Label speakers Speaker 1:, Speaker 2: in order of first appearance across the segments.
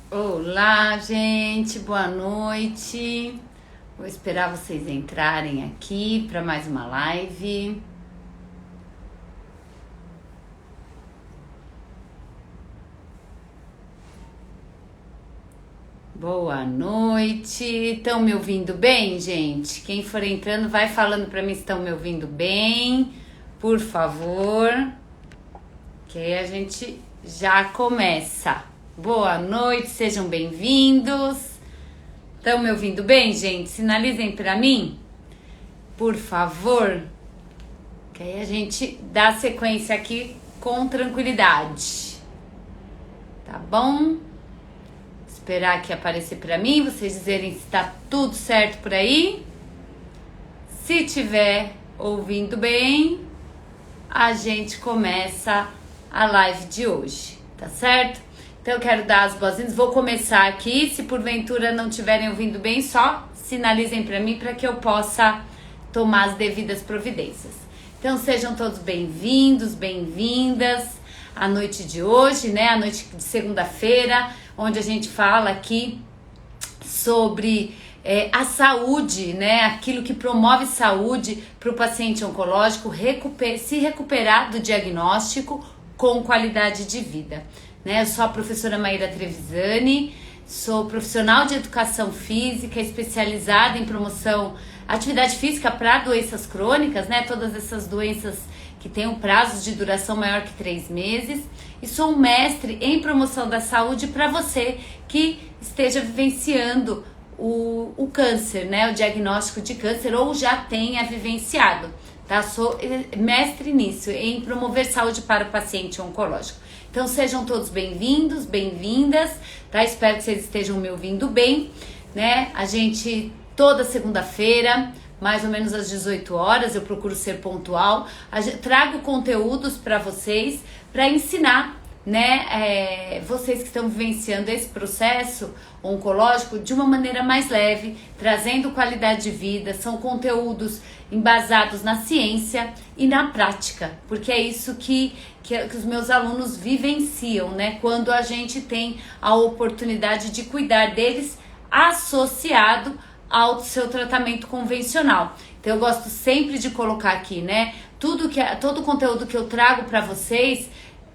Speaker 1: Olá, gente, boa noite. Vou esperar vocês entrarem aqui para mais uma live. Boa noite. Estão me ouvindo bem, gente? Quem for entrando, vai falando para mim se estão me ouvindo bem, por favor. Que aí a gente já começa. Boa noite, sejam bem-vindos. Estão me ouvindo bem, gente? Sinalizem para mim, por favor. Que aí a gente dá sequência aqui com tranquilidade. Tá bom? Esperar aqui aparecer para mim, vocês dizerem se tá tudo certo por aí. Se tiver ouvindo bem, a gente começa a live de hoje, tá certo? Então eu quero dar as boas-vindas, vou começar aqui, se porventura não estiverem ouvindo bem, só sinalizem para mim para que eu possa tomar as devidas providências. Então sejam todos bem-vindos, bem-vindas à noite de hoje, né? A noite de segunda-feira, onde a gente fala aqui sobre a saúde, né? Aquilo que promove saúde para o paciente oncológico se recuperar do diagnóstico com qualidade de vida. Eu sou a professora Maíra Trevisani, sou profissional de educação física, especializada em promoção atividade física para doenças crônicas, né? Todas essas doenças que têm um prazo de duração maior que 3 meses. E sou um mestre em promoção da saúde para você que esteja vivenciando o câncer, né? O diagnóstico de câncer ou já tenha vivenciado, tá? Sou mestre nisso, em promover saúde para o paciente oncológico. Então sejam todos bem-vindos, bem-vindas, tá? Espero que vocês estejam me ouvindo bem, né? A gente, toda segunda-feira, mais ou menos às 18 horas, eu procuro ser pontual, trago conteúdos para vocês, para ensinar, né, vocês que estão vivenciando esse processo oncológico de uma maneira mais leve, trazendo qualidade de vida. São conteúdos embasados na ciência e na prática, porque é isso que os meus alunos vivenciam, né, quando a gente tem a oportunidade de cuidar deles associado ao seu tratamento convencional. Então eu gosto sempre de colocar aqui, né, todo o conteúdo que eu trago para vocês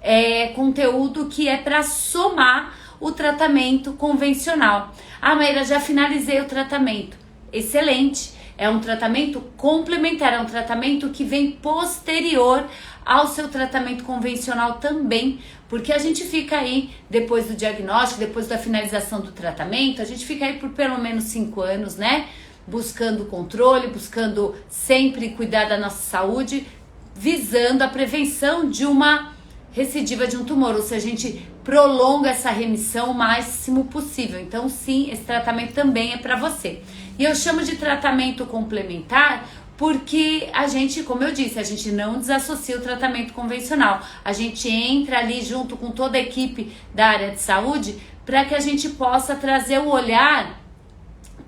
Speaker 1: é conteúdo que é para somar o tratamento convencional. Ah, Maíra, já finalizei o tratamento. Excelente. É um tratamento complementar, é um tratamento que vem posterior ao seu tratamento convencional também, porque a gente fica aí, depois do diagnóstico, depois da finalização do tratamento, a gente fica aí por pelo menos 5 anos, né? Buscando controle, buscando sempre cuidar da nossa saúde, visando a prevenção de uma recidiva de um tumor, ou seja, a gente prolonga essa remissão o máximo possível. Então sim, esse tratamento também é para você. E eu chamo de tratamento complementar porque a gente, como eu disse, a gente não desassocia o tratamento convencional. A gente entra ali junto com toda a equipe da área de saúde para que a gente possa trazer o olhar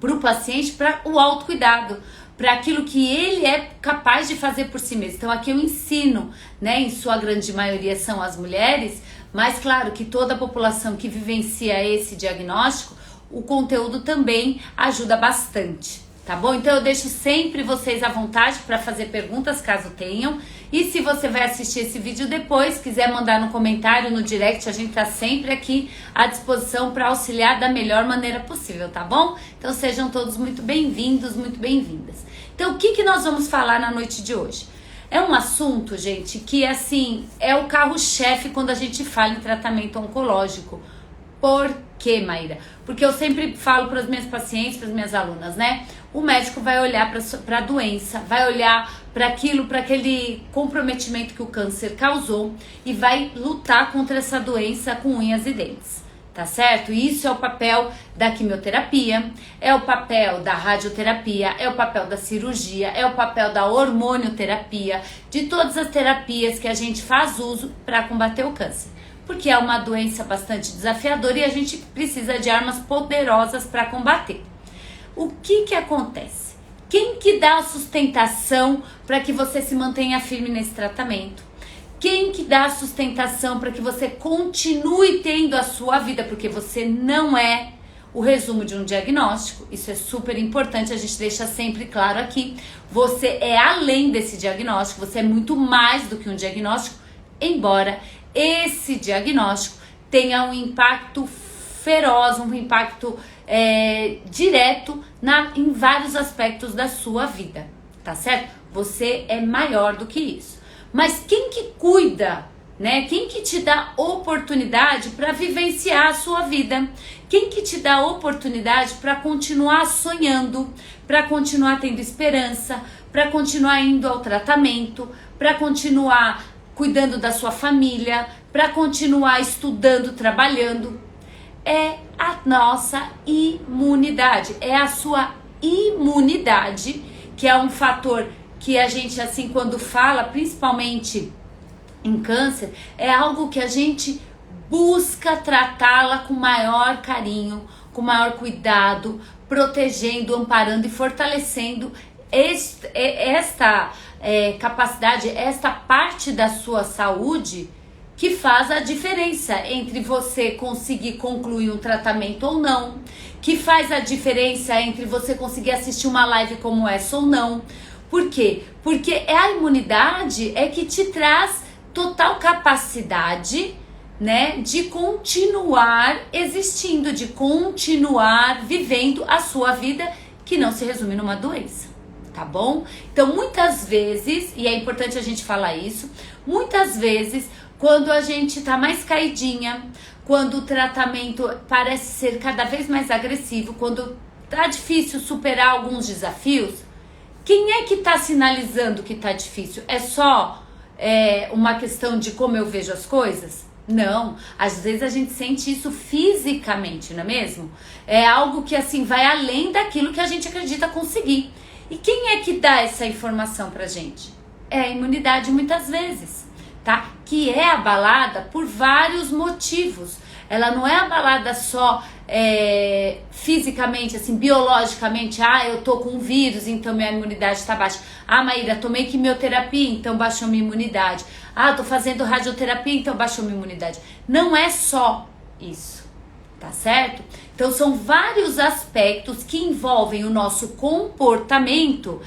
Speaker 1: para o paciente, para o autocuidado, para aquilo que ele é capaz de fazer por si mesmo. Então aqui eu ensino, né, em sua grande maioria são as mulheres, mas claro que toda a população que vivencia esse diagnóstico, o conteúdo também ajuda bastante, tá bom? Então eu deixo sempre vocês à vontade para fazer perguntas caso tenham. E se você vai assistir esse vídeo depois, quiser mandar no comentário, no direct, a gente tá sempre aqui à disposição para auxiliar da melhor maneira possível, tá bom? Então sejam todos muito bem-vindos, muito bem-vindas. Então o que nós vamos falar na noite de hoje? É um assunto, gente, que assim, é o carro-chefe quando a gente fala em tratamento oncológico. Por quê, Maíra? Porque eu sempre falo para as minhas pacientes, para as minhas alunas, né? O médico vai olhar para a doença, vai olhar para aquele comprometimento que o câncer causou e vai lutar contra essa doença com unhas e dentes, tá certo? Isso é o papel da quimioterapia, é o papel da radioterapia, é o papel da cirurgia, é o papel da hormonioterapia, de todas as terapias que a gente faz uso para combater o câncer. Porque é uma doença bastante desafiadora e a gente precisa de armas poderosas para combater. O que acontece? Quem que dá a sustentação para que você se mantenha firme nesse tratamento? Quem que dá a sustentação para que você continue tendo a sua vida? Porque você não é o resumo de um diagnóstico. Isso é super importante, a gente deixa sempre claro aqui. Você é além desse diagnóstico, você é muito mais do que um diagnóstico, embora esse diagnóstico tenha um impacto feroz, um impacto direto em vários aspectos da sua vida, tá certo? Você é maior do que isso. Mas quem que cuida, né? Quem que te dá oportunidade para vivenciar a sua vida? Quem que te dá oportunidade para continuar sonhando, para continuar tendo esperança, para continuar indo ao tratamento, para continuar cuidando da sua família, para continuar estudando, trabalhando? É a nossa imunidade, é a sua imunidade, que é um fator que a gente, assim, quando fala, principalmente em câncer, é algo que a gente busca tratá-la com maior carinho, com maior cuidado, protegendo, amparando e fortalecendo esta capacidade, esta parte da sua saúde que faz a diferença entre você conseguir concluir um tratamento ou não, que faz a diferença entre você conseguir assistir uma live como essa ou não. Por quê? Porque a imunidade é que te traz total capacidade, né, de continuar existindo, de continuar vivendo a sua vida, que não se resume numa doença, tá bom? Então, muitas vezes, e é importante a gente falar isso, muitas vezes, quando a gente tá mais caidinha, quando o tratamento parece ser cada vez mais agressivo, quando tá difícil superar alguns desafios, quem é que tá sinalizando que tá difícil? É só uma questão de como eu vejo as coisas? Não, às vezes a gente sente isso fisicamente, não é mesmo? É algo que assim vai além daquilo que a gente acredita conseguir. E quem é que dá essa informação pra gente? É a imunidade muitas vezes, tá? Que é abalada por vários motivos. Ela não é abalada só fisicamente, assim, biologicamente. Ah, eu tô com um vírus, então minha imunidade tá baixa. Ah, Maíra, tomei quimioterapia, então baixou minha imunidade. Ah, tô fazendo radioterapia, então baixou minha imunidade. Não é só isso, tá certo? Então são vários aspectos que envolvem o nosso comportamento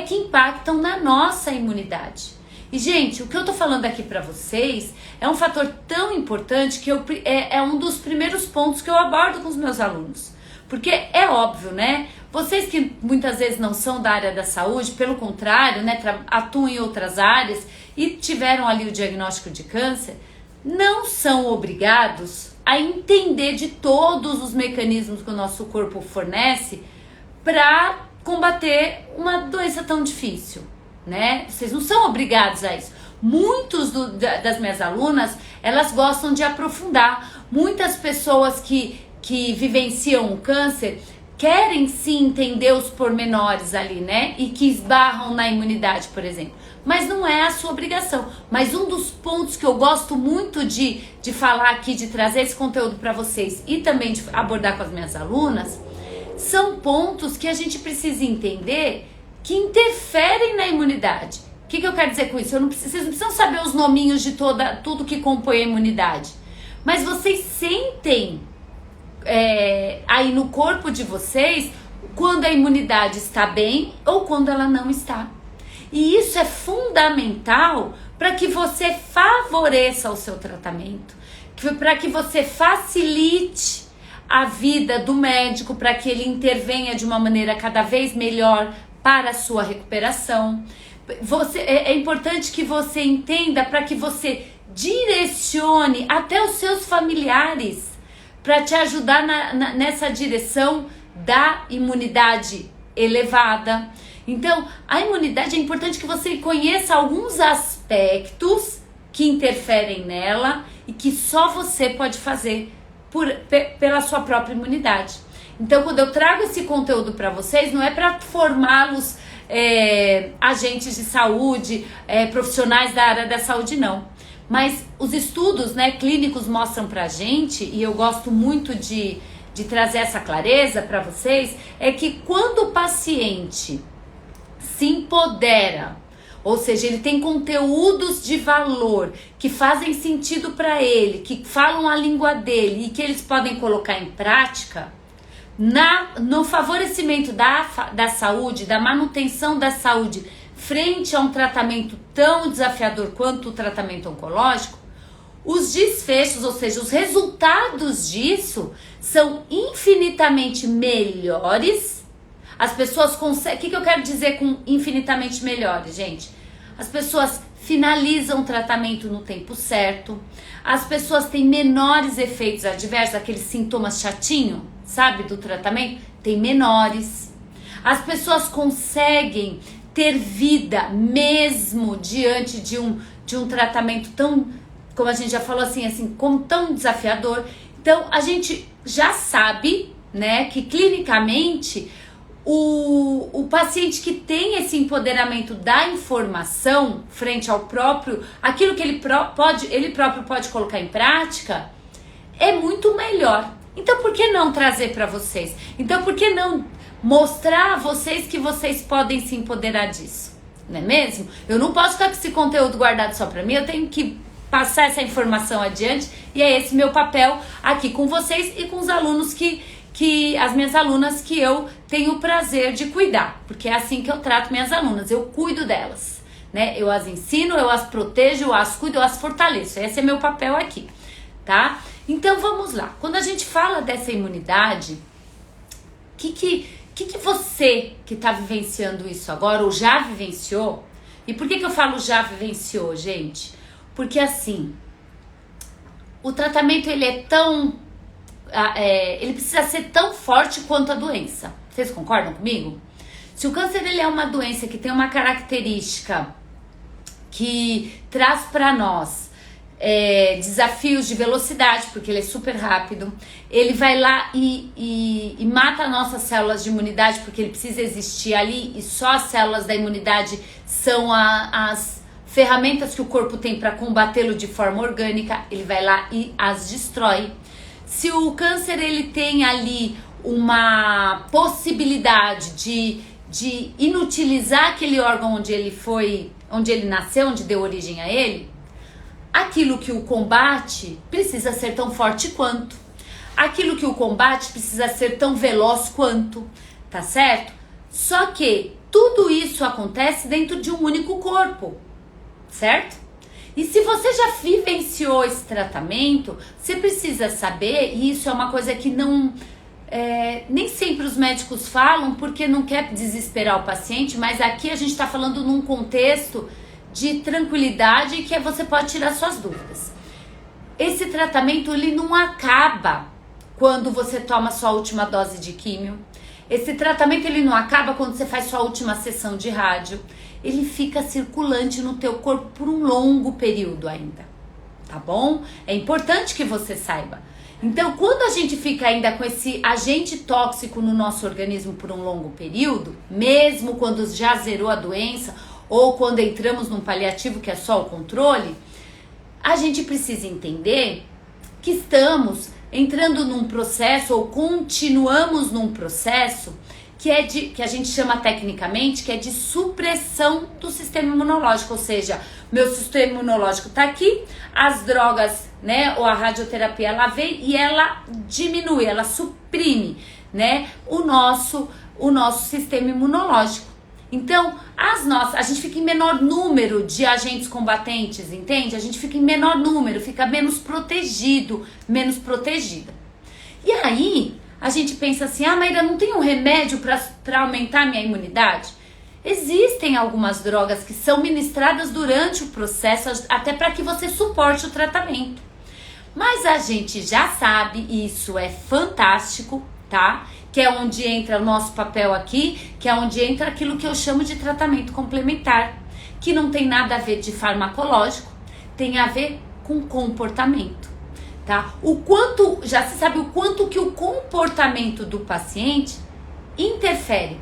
Speaker 1: que impactam na nossa imunidade. E, gente, o que eu tô falando aqui pra vocês é um fator tão importante que é um dos primeiros pontos que eu abordo com os meus alunos. Porque é óbvio, né? Vocês que muitas vezes não são da área da saúde, pelo contrário, né, atuam em outras áreas e tiveram ali o diagnóstico de câncer, não são obrigados a entender de todos os mecanismos que o nosso corpo fornece para combater uma doença tão difícil, né? Vocês não são obrigados a isso. Muitos das minhas alunas, elas gostam de aprofundar. Muitas pessoas que vivenciam o câncer querem sim entender os pormenores ali, né? E que esbarram na imunidade, por exemplo. Mas não é a sua obrigação. Mas um dos pontos que eu gosto muito de falar aqui, de trazer esse conteúdo para vocês e também de abordar com as minhas alunas, são pontos que a gente precisa entender que interferem na imunidade. O que eu quero dizer com isso? Vocês não precisam saber os nominhos de tudo que compõe a imunidade. Mas vocês sentem aí no corpo de vocês quando a imunidade está bem ou quando ela não está. E isso é fundamental para que você favoreça o seu tratamento, para que você facilite a vida do médico, para que ele intervenha de uma maneira cada vez melhor para a sua recuperação. É importante que você entenda para que você direcione até os seus familiares para te ajudar nessa direção da imunidade elevada. Então, a imunidade é importante que você conheça alguns aspectos que interferem nela e que só você pode fazer pela sua própria imunidade. Então, quando eu trago esse conteúdo para vocês, não é para formá-los agentes de saúde, profissionais da área da saúde, não. Mas os estudos, né, clínicos mostram pra gente, e eu gosto muito de trazer essa clareza para vocês, é que quando o paciente se empodera, Ou seja, ele tem conteúdos de valor que fazem sentido para ele, que falam a língua dele e que eles podem colocar em prática no favorecimento da saúde, da manutenção da saúde frente a um tratamento tão desafiador quanto o tratamento oncológico, os desfechos, ou seja, os resultados disso são infinitamente melhores. As pessoas conseguem... O que eu quero dizer com infinitamente melhores, gente? As pessoas finalizam o tratamento no tempo certo. As pessoas têm menores efeitos adversos, aqueles sintomas chatinho, sabe, do tratamento, tem menores. As pessoas conseguem ter vida mesmo diante de um tratamento tão, como a gente já falou assim, como tão desafiador. Então, a gente já sabe, né, que clinicamente o paciente que tem esse empoderamento da informação frente ao próprio, aquilo que ele próprio pode colocar em prática, é muito melhor. Então, por que não trazer para vocês? Então, por que não mostrar a vocês que vocês podem se empoderar disso? Não é mesmo? Eu não posso ficar com esse conteúdo guardado só para mim, eu tenho que passar essa informação adiante, e é esse meu papel aqui com vocês e com os alunos as minhas alunas que eu tenho o prazer de cuidar, porque é assim que eu trato minhas alunas, eu cuido delas, né? Eu as ensino, eu as protejo, eu as cuido, eu as fortaleço, esse é meu papel aqui, tá? Então vamos lá, quando a gente fala dessa imunidade, o que você que está vivenciando isso agora, ou já vivenciou, e por que eu falo já vivenciou, gente? Porque assim, o tratamento ele é tão... ele precisa ser tão forte quanto a doença. Vocês concordam comigo? Se o câncer ele é uma doença que tem uma característica que traz para nós desafios de velocidade, porque ele é super rápido, ele vai lá e mata nossas células de imunidade, porque ele precisa existir ali, e só as células da imunidade são as ferramentas que o corpo tem para combatê-lo de forma orgânica, ele vai lá e as destrói. Se o câncer ele tem ali uma possibilidade de inutilizar aquele órgão onde ele nasceu, onde deu origem a ele, aquilo que o combate precisa ser tão forte quanto. Aquilo que o combate precisa ser tão veloz quanto, tá certo? Só que tudo isso acontece dentro de um único corpo, certo? E se você já vivenciou esse tratamento, você precisa saber, e isso é uma coisa que nem sempre os médicos falam, porque não quer desesperar o paciente, mas aqui a gente está falando num contexto de tranquilidade que você pode tirar suas dúvidas. Esse tratamento ele não acaba quando você toma sua última dose de químio. Esse tratamento ele não acaba quando você faz sua última sessão de rádio. Ele fica circulante no teu corpo por um longo período ainda, tá bom? É importante que você saiba. Então, quando a gente fica ainda com esse agente tóxico no nosso organismo por um longo período, mesmo quando já zerou a doença, ou quando entramos num paliativo que é só o controle, a gente precisa entender que estamos entrando num processo, ou continuamos num processo, que a gente chama tecnicamente, que é de supressão do sistema imunológico, ou seja, meu sistema imunológico está aqui, as drogas, né, ou a radioterapia, ela vem e ela diminui, ela suprime, né, o nosso sistema imunológico. Então, a gente fica em menor número de agentes combatentes, entende? A gente fica em menor número, fica menos protegido, menos protegida. E aí, a gente pensa assim, Maíra, não tem um remédio para aumentar a minha imunidade? Existem algumas drogas que são ministradas durante o processo, até para que você suporte o tratamento. Mas a gente já sabe, e isso é fantástico, tá? Que é onde entra o nosso papel aqui, que é onde entra aquilo que eu chamo de tratamento complementar, que não tem nada a ver de farmacológico, tem a ver com comportamento. Tá? Já se sabe o quanto que o comportamento do paciente interfere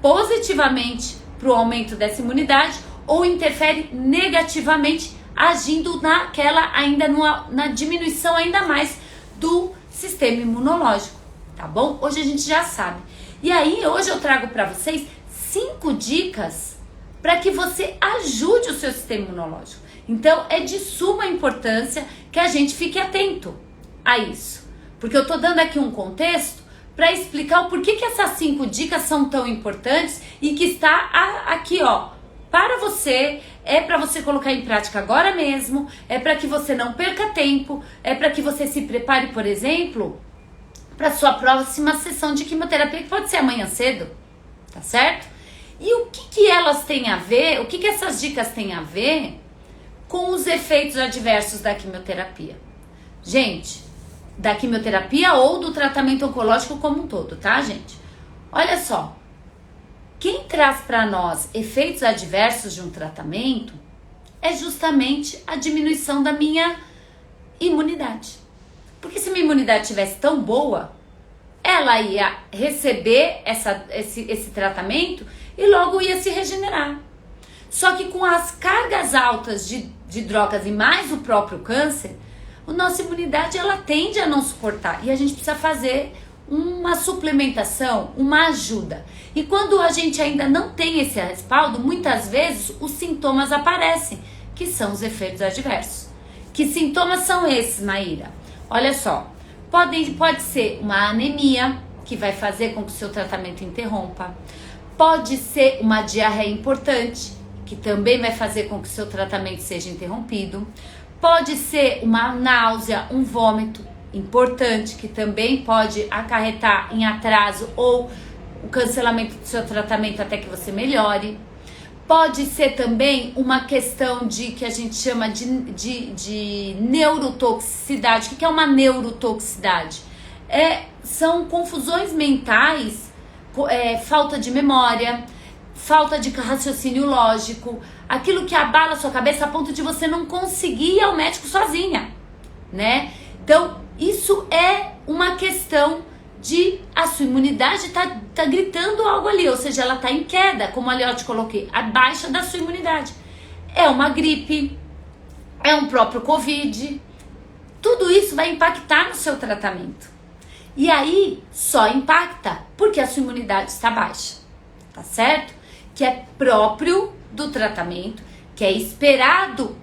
Speaker 1: positivamente para o aumento dessa imunidade ou interfere negativamente, agindo na diminuição ainda mais do sistema imunológico, tá bom? Hoje a gente já sabe. E aí, hoje eu trago para vocês 5 dicas para que você ajude o seu sistema imunológico. Então, é de suma importância que a gente fique atento a isso. Porque eu tô dando aqui um contexto para explicar o porquê que essas 5 dicas são tão importantes e que está aqui, ó, para você, é para você colocar em prática agora mesmo, é para que você não perca tempo, é para que você se prepare, por exemplo, para sua próxima sessão de quimioterapia, que pode ser amanhã cedo, tá certo? E o que elas têm a ver, o que essas dicas têm a ver com os efeitos adversos da quimioterapia? Gente, da quimioterapia ou do tratamento oncológico como um todo, tá, gente? Olha só, quem traz para nós efeitos adversos de um tratamento é justamente a diminuição da minha imunidade. Porque se minha imunidade estivesse tão boa, ela ia receber esse tratamento e logo ia se regenerar. Só que com as cargas altas de drogas e mais o próprio câncer, a nossa imunidade ela tende a não suportar. E a gente precisa fazer uma suplementação, uma ajuda. E quando a gente ainda não tem esse respaldo, muitas vezes os sintomas aparecem, que são os efeitos adversos. Que sintomas são esses, Maíra? Olha só, pode ser uma anemia, que vai fazer com que o seu tratamento interrompa. Pode ser uma diarreia importante, que também vai fazer com que o seu tratamento seja interrompido. Pode ser uma náusea, um vômito importante, que também pode acarretar em atraso ou o cancelamento do seu tratamento até que você melhore. Pode ser também uma questão de que a gente chama de neurotoxicidade. O que é uma neurotoxicidade? São confusões mentais, falta de memória, falta de raciocínio lógico, aquilo que abala a sua cabeça a ponto de você não conseguir ir ao médico sozinha, né? Então, isso é uma questão de a sua imunidade tá gritando algo ali, ou seja, ela tá em queda, como ali eu te coloquei, a baixa da sua imunidade. É uma gripe, é um próprio Covid, tudo isso vai impactar no seu tratamento. E aí, só impacta porque a sua imunidade está baixa, tá certo? Que é próprio do tratamento, que é esperado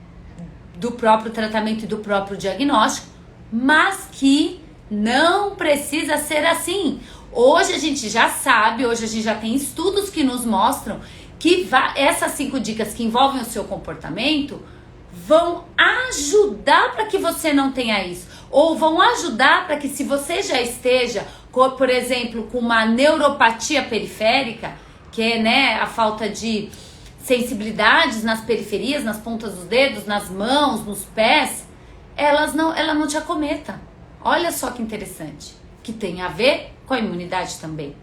Speaker 1: do próprio tratamento e do próprio diagnóstico, mas que não precisa ser assim. Hoje a gente já sabe, hoje a gente já tem estudos que nos mostram que essas 5 dicas que envolvem o seu comportamento vão ajudar para que você não tenha isso. Ou vão ajudar para que, se você já esteja, por exemplo, com uma neuropatia periférica, que é, né, a falta de sensibilidades nas periferias, nas pontas dos dedos, nas mãos, nos pés, ela não te acometa. Olha só que interessante, que tem a ver com a imunidade também.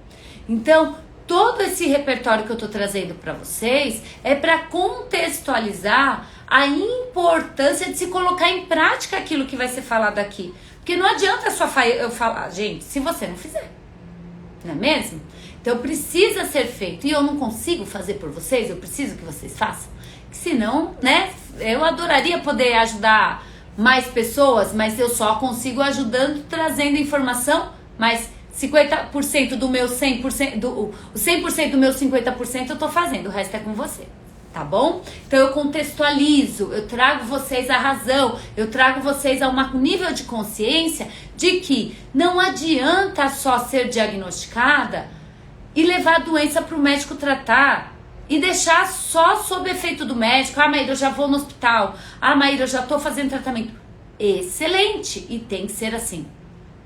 Speaker 1: Então, todo esse repertório que eu tô trazendo para vocês é para contextualizar a importância de se colocar em prática aquilo que vai ser falado aqui. Porque não adianta só eu falar, gente, se você não fizer, não é mesmo? Então precisa ser feito. E eu não consigo fazer por vocês, eu preciso que vocês façam. Senão, né, eu adoraria poder ajudar mais pessoas, mas eu só consigo ajudando, trazendo informação, mas 50% do meu 100%, o 100% do meu 50% eu tô fazendo, o resto é com você, tá bom? Então eu contextualizo, eu trago vocês a razão, eu trago vocês a um nível de consciência de que não adianta só ser diagnosticada e levar a doença para o médico tratar e deixar só sob efeito do médico. Ah, Maíra, eu já vou no hospital. Ah, Maíra, eu já tô fazendo tratamento. Excelente, e tem que ser assim,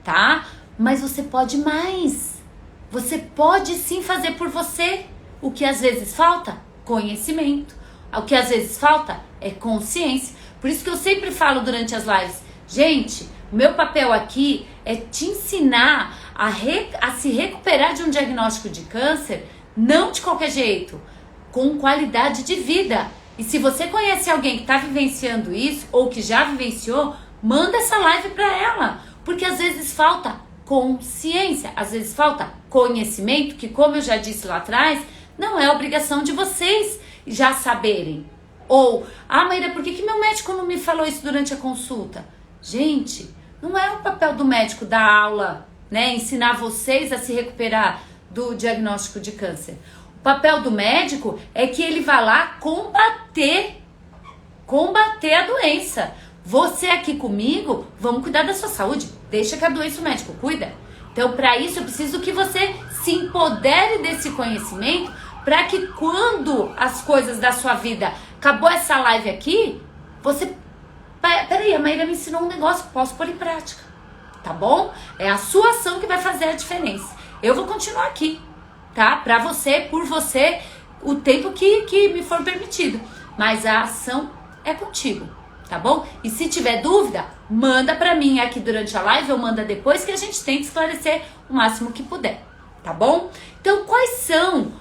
Speaker 1: tá? Mas você pode mais. Você pode sim fazer por você. O que às vezes falta? Conhecimento. O que às vezes falta é consciência. Por isso que eu sempre falo durante as lives, gente, o meu papel aqui é te ensinar a se recuperar de um diagnóstico de câncer, não de qualquer jeito, com qualidade de vida. E se você conhece alguém que está vivenciando isso, ou que já vivenciou, manda essa live para ela. Porque às vezes falta consciência, às vezes falta conhecimento, que, como eu já disse lá atrás, não é obrigação de vocês já saberem. Ou, ah, Maíra, por que meu médico não me falou isso durante a consulta? Gente, não é o papel do médico dar aula, né, ensinar vocês a se recuperar do diagnóstico de câncer. O papel do médico é que ele vai lá combater a doença. Você aqui comigo, vamos cuidar da sua saúde. Deixa que a doença o médico cuida. Então, para isso, eu preciso que você se empodere desse conhecimento, para que quando as coisas da sua vida, acabou essa live aqui, você... Peraí, a Maíra me ensinou um negócio, posso pôr em prática. Tá bom? É a sua ação que vai fazer a diferença. Eu vou continuar aqui, tá? Pra você, por você, o tempo que me for permitido. Mas a ação é contigo, tá bom? E se tiver dúvida, manda pra mim aqui durante a live ou manda depois, que a gente tenta esclarecer o máximo que puder, tá bom? Então, quais são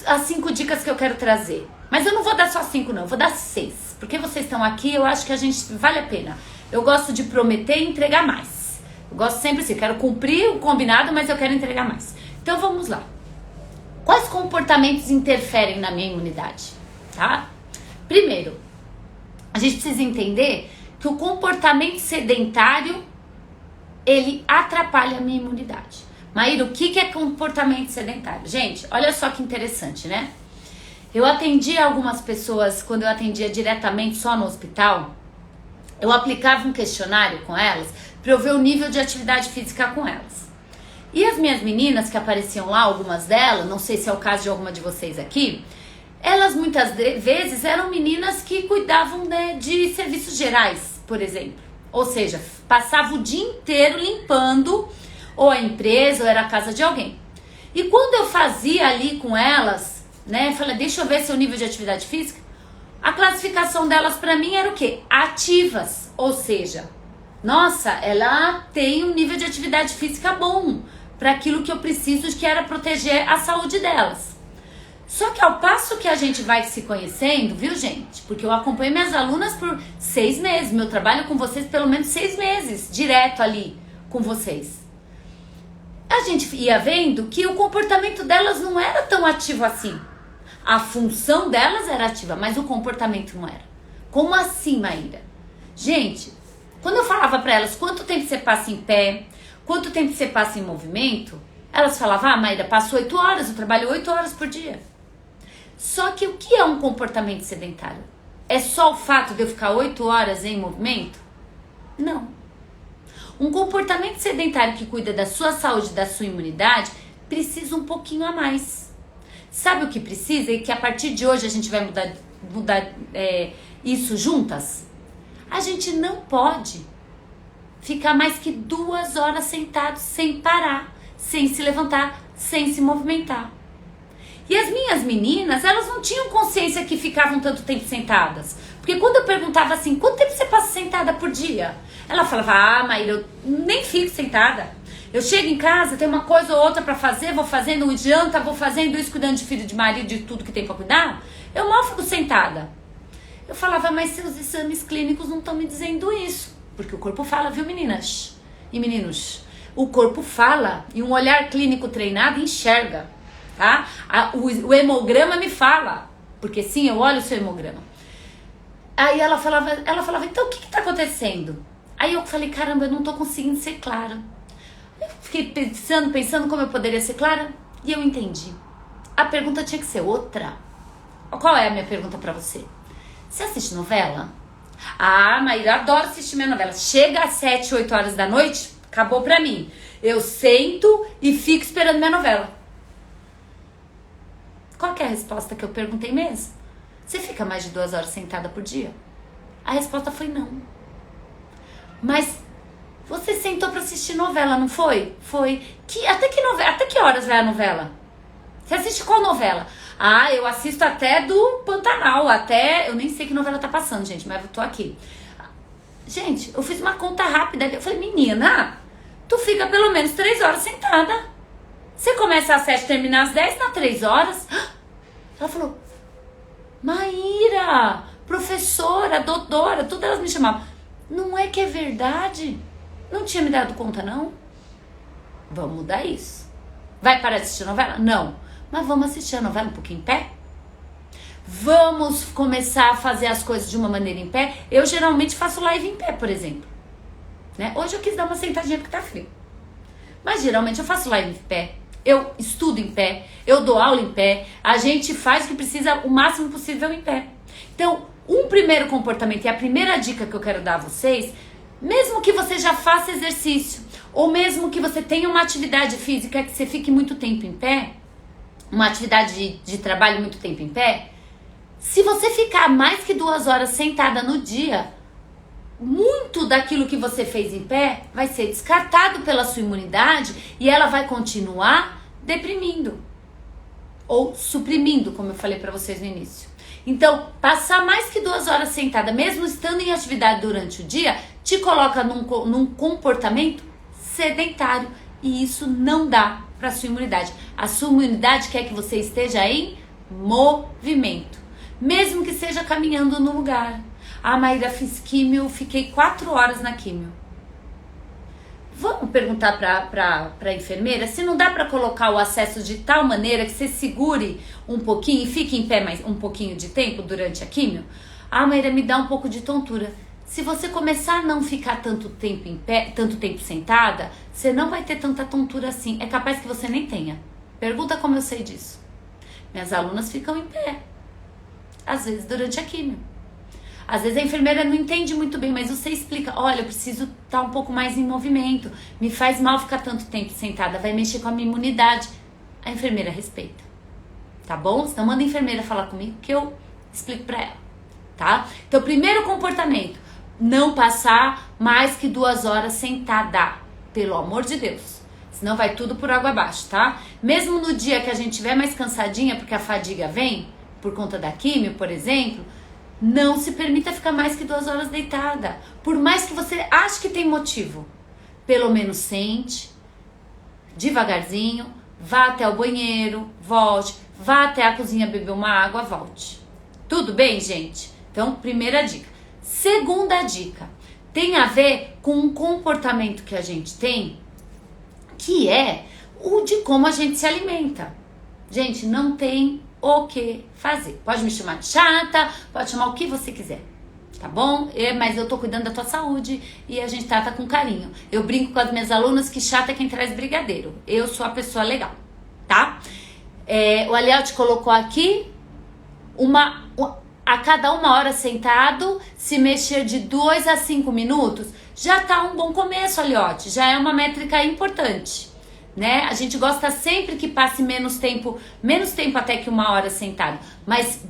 Speaker 1: as 5 dicas que eu quero trazer? Mas eu não vou dar só 5 não, eu vou dar 6. Porque vocês estão aqui, eu acho que a gente vale a pena. Eu gosto de prometer e entregar mais. Eu gosto sempre assim, quero cumprir o combinado, mas eu quero entregar mais. Então vamos lá. Quais comportamentos interferem na minha imunidade? Tá? Primeiro, a gente precisa entender que o comportamento sedentário, ele atrapalha a minha imunidade. Maíra, o que é comportamento sedentário? Gente, olha só que interessante, né? Eu atendia algumas pessoas, quando eu atendia diretamente só no hospital, eu aplicava um questionário com elas para eu ver o nível de atividade física com elas. E as minhas meninas que apareciam lá, algumas delas, não sei se é o caso de alguma de vocês aqui, elas muitas vezes eram meninas que cuidavam, né, de serviços gerais, por exemplo. Ou seja, passavam o dia inteiro limpando ou a empresa ou era a casa de alguém. E quando eu fazia ali com elas, né, falei, deixa eu ver seu nível de atividade física, a classificação delas pra mim era o quê? Ativas, ou seja, nossa, ela tem um nível de atividade física bom para aquilo que eu preciso, que era proteger a saúde delas. Só que ao passo que a gente vai se conhecendo, viu, gente? Porque eu acompanho minhas alunas por 6 meses, meu trabalho com vocês pelo menos 6 meses, direto ali com vocês. A gente ia vendo que o comportamento delas não era tão ativo assim. A função delas era ativa, mas o comportamento não era. Como assim, Maíra? Gente, quando eu falava pra elas quanto tempo você passa em pé, quanto tempo você passa em movimento, elas falavam, Maíra, passo 8 horas, eu trabalho 8 horas por dia. Só que o que é um comportamento sedentário? É só o fato de eu ficar 8 horas em movimento? Não. Um comportamento sedentário que cuida da sua saúde, da sua imunidade, precisa um pouquinho a mais. Sabe o que precisa? E que a partir de hoje a gente vai mudar isso juntas? A gente não pode ficar mais que 2 horas sentado sem parar, sem se levantar, sem se movimentar. E as minhas meninas, elas não tinham consciência que ficavam tanto tempo sentadas. Porque quando eu perguntava assim, quanto tempo você passa sentada por dia? Ela falava, Maíra, eu nem fico sentada. Eu chego em casa, tem uma coisa ou outra pra fazer, vou fazendo janta, vou fazendo isso, cuidando de filho, de marido, de tudo que tem pra cuidar. Eu mal fico sentada. Eu falava, mas seus exames clínicos não estão me dizendo isso. Porque o corpo fala, viu, meninas e meninos? O corpo fala e um olhar clínico treinado enxerga, tá? O hemograma me fala, porque sim, eu olho o seu hemograma. Aí ela falava, então o que tá acontecendo? Aí eu falei, caramba, eu não tô conseguindo ser clara. Eu fiquei pensando como eu poderia ser clara, e eu entendi. A pergunta tinha que ser outra. Qual é a minha pergunta pra você? Você assiste novela? Maíra, eu adoro assistir minha novela. Chega às 7, 8 horas da noite, acabou pra mim. Eu sento e fico esperando minha novela. Qual que é a resposta que eu perguntei mesmo? Você fica mais de 2 horas sentada por dia? A resposta foi não. Mas você sentou pra assistir novela, não foi? Foi. Até que horas vai a novela? Você assiste qual novela? Eu assisto até do Pantanal, eu nem sei que novela tá passando, gente, mas eu tô aqui. Gente, eu fiz uma conta rápida ali, eu falei, menina, tu fica pelo menos 3 horas sentada. Você começa às 7, termina às 10, dá 3 horas. Ela falou, Maíra, professora, doutora, tudo elas me chamavam. Não é que é verdade? Não tinha me dado conta, não? Vamos mudar isso. Vai parar de assistir novela? Não. Mas vamos assistir a novela um pouquinho em pé? Vamos começar a fazer as coisas de uma maneira em pé? Eu geralmente faço live em pé, por exemplo. Né? Hoje eu quis dar uma sentadinha porque tá frio. Mas geralmente eu faço live em pé. eu estudo em pé, eu dou aula em pé, a gente faz o que precisa o máximo possível em pé. Então, um primeiro comportamento e a primeira dica que eu quero dar a vocês, mesmo que você já faça exercício, ou mesmo que você tenha uma atividade física que você fique muito tempo em pé, uma atividade de trabalho muito tempo em pé, se você ficar mais que 2 horas sentada no dia, muito daquilo que você fez em pé vai ser descartado pela sua imunidade e ela vai continuar deprimindo ou suprimindo, como eu falei para vocês no início. Então, passar mais que 2 horas sentada, mesmo estando em atividade durante o dia, te coloca num comportamento sedentário e isso não dá para a sua imunidade. A sua imunidade quer que você esteja em movimento, mesmo que seja caminhando no lugar. Ah, Maíra, fiz químio, fiquei 4 horas na químio. Vamos perguntar para a enfermeira se não dá para colocar o acesso de tal maneira que você segure um pouquinho e fique em pé mais um pouquinho de tempo durante a químio? Ah, Maíra, me dá um pouco de tontura. Se você começar a não ficar tanto tempo em pé, tanto tempo sentada, você não vai ter tanta tontura assim. É capaz que você nem tenha. Pergunta como eu sei disso. Minhas alunas ficam em pé, às vezes durante a químio. Às vezes a enfermeira não entende muito bem, mas você explica, olha, eu preciso estar um pouco mais em movimento, me faz mal ficar tanto tempo sentada, vai mexer com a minha imunidade. A enfermeira respeita, tá bom? Então manda a enfermeira falar comigo que eu explico pra ela, tá? Então, primeiro comportamento, não passar mais que 2 horas sentada, pelo amor de Deus. Senão vai tudo por água abaixo, tá? Mesmo no dia que a gente estiver mais cansadinha, porque a fadiga vem, por conta da químio, por exemplo, não se permita ficar mais que 2 horas deitada. Por mais que você ache que tem motivo. Pelo menos sente, devagarzinho, vá até o banheiro, volte, vá até a cozinha beber uma água, volte. Tudo bem, gente? Então, primeira dica. Segunda dica, tem a ver com um comportamento que a gente tem, que é o de como a gente se alimenta. Gente, não tem o que fazer. Pode me chamar de chata, pode chamar o que você quiser, tá bom? Mas eu tô cuidando da tua saúde e a gente trata com carinho. Eu brinco com as minhas alunas que chata é quem traz brigadeiro. Eu sou a pessoa legal, tá? O Aliel colocou aqui a cada 1 hora sentado, se mexer de 2 a 5 minutos, já tá um bom começo, Aliote. Já é uma métrica importante, né? A gente gosta sempre que passe menos tempo até que 1 hora sentado, mas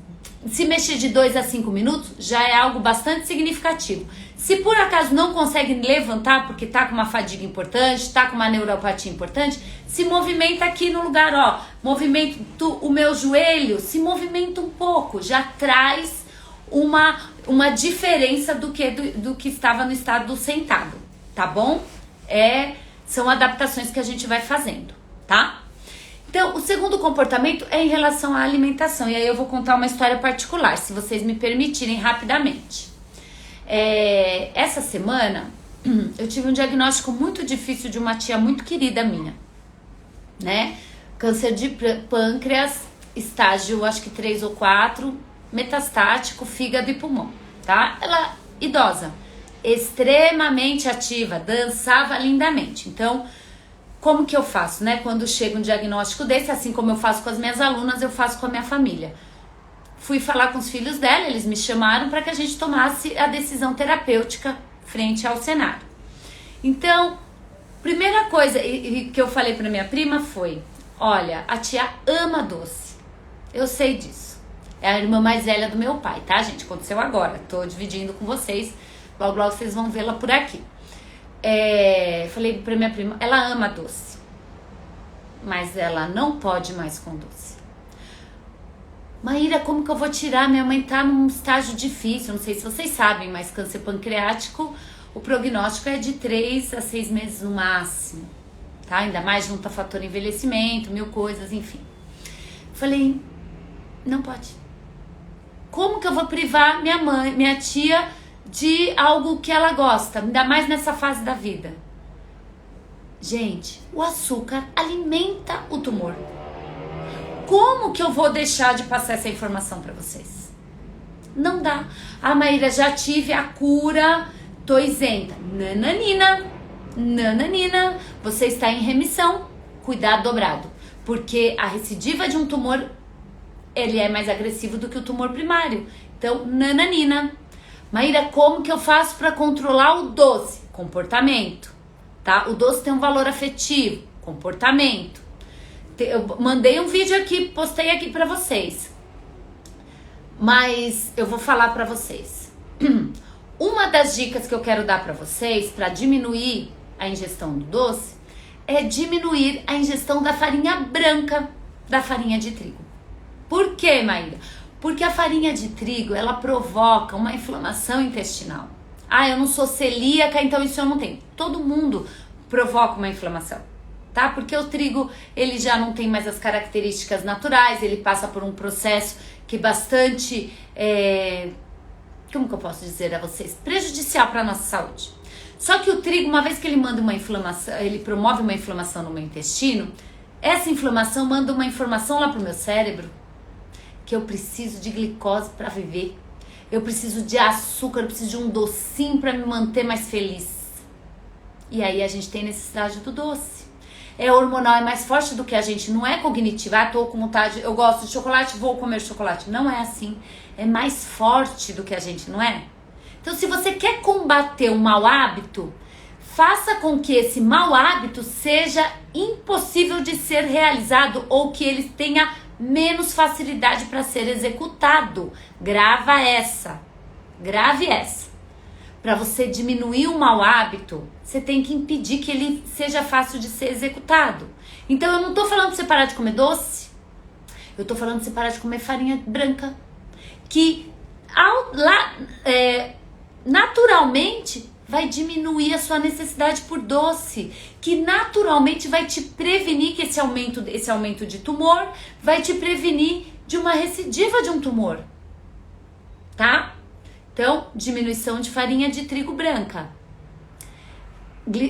Speaker 1: se mexer de 2 a 5 minutos já é algo bastante significativo. Se por acaso não consegue levantar porque tá com uma fadiga importante, tá com uma neuropatia importante, se movimenta aqui no lugar, ó, movimento o meu joelho, se movimenta um pouco, já traz uma diferença do que estava no estado do sentado, tá bom? São adaptações que a gente vai fazendo, tá? Então, o segundo comportamento é em relação à alimentação. E aí eu vou contar uma história particular, se vocês me permitirem rapidamente. Essa semana, eu tive um diagnóstico muito difícil de uma tia muito querida minha, né? Câncer de pâncreas, estágio acho que 3 ou 4, metastático, fígado e pulmão, tá? Ela idosa, extremamente ativa, dançava lindamente. Então, como que eu faço, né? Quando chega um diagnóstico desse, assim como eu faço com as minhas alunas, eu faço com a minha família. Fui falar com os filhos dela, eles me chamaram para que a gente tomasse a decisão terapêutica frente ao cenário. Então, primeira coisa que eu falei para minha prima foi: olha, a tia ama doce. Eu sei disso. É a irmã mais velha do meu pai, tá, gente? Aconteceu agora. Tô dividindo com vocês. Logo, logo vocês vão vê-la por aqui. Falei pra minha prima, ela ama doce, mas ela não pode mais com doce. Maíra, como que eu vou tirar? Minha mãe tá num estágio difícil, não sei se vocês sabem, mas câncer pancreático, o prognóstico é de 3 a 6 meses no máximo, tá? Ainda mais junto a fator envelhecimento, 1000 coisas, enfim. Falei, não pode. Como que eu vou privar minha mãe, minha tia, de algo que ela gosta, ainda mais nessa fase da vida? Gente, o açúcar alimenta o tumor. Como que eu vou deixar de passar essa informação para vocês? Não dá. Ah, Maíra, já tive a cura, tô isenta. Nananina, você está em remissão, cuidado dobrado. porque a recidiva de um tumor, ele é mais agressivo do que o tumor primário. Então, nananina. Maíra, como que eu faço para controlar o doce? Comportamento, tá? O doce tem um valor afetivo, comportamento. Eu mandei um vídeo aqui, postei aqui para vocês. Mas eu vou falar para vocês. Uma das dicas que eu quero dar para vocês para diminuir a ingestão do doce é diminuir a ingestão da farinha branca, da farinha de trigo. Por quê, Maíra? Porque a farinha de trigo, ela provoca uma inflamação intestinal. Ah, eu não sou celíaca, então isso eu não tenho. Todo mundo provoca uma inflamação, tá? Porque o trigo, ele já não tem mais as características naturais, ele passa por um processo que é bastante, como que eu posso dizer a vocês? Prejudicial para a nossa saúde. Só que o trigo, uma vez que ele manda uma inflamação, ele promove uma inflamação no meu intestino, essa inflamação manda uma informação lá pro meu cérebro que eu preciso de glicose para viver. Eu preciso de açúcar, eu preciso de um docinho para me manter mais feliz. E aí a gente tem necessidade do doce. É hormonal, é mais forte do que a gente. Não é cognitivo, tô com vontade, eu gosto de chocolate, vou comer chocolate. Não é assim. É mais forte do que a gente, não é? Então, se você quer combater um mau hábito, faça com que esse mau hábito seja impossível de ser realizado ou que ele tenha menos facilidade para ser executado. Grave essa. Para você diminuir o mau hábito, você tem que impedir que ele seja fácil de ser executado. Então eu não tô falando pra você parar de comer doce, eu tô falando pra você parar de comer farinha branca, que naturalmente vai diminuir a sua necessidade por doce, que naturalmente vai te prevenir que esse aumento de tumor vai te prevenir de uma recidiva de um tumor, tá? Então, diminuição de farinha de trigo branca.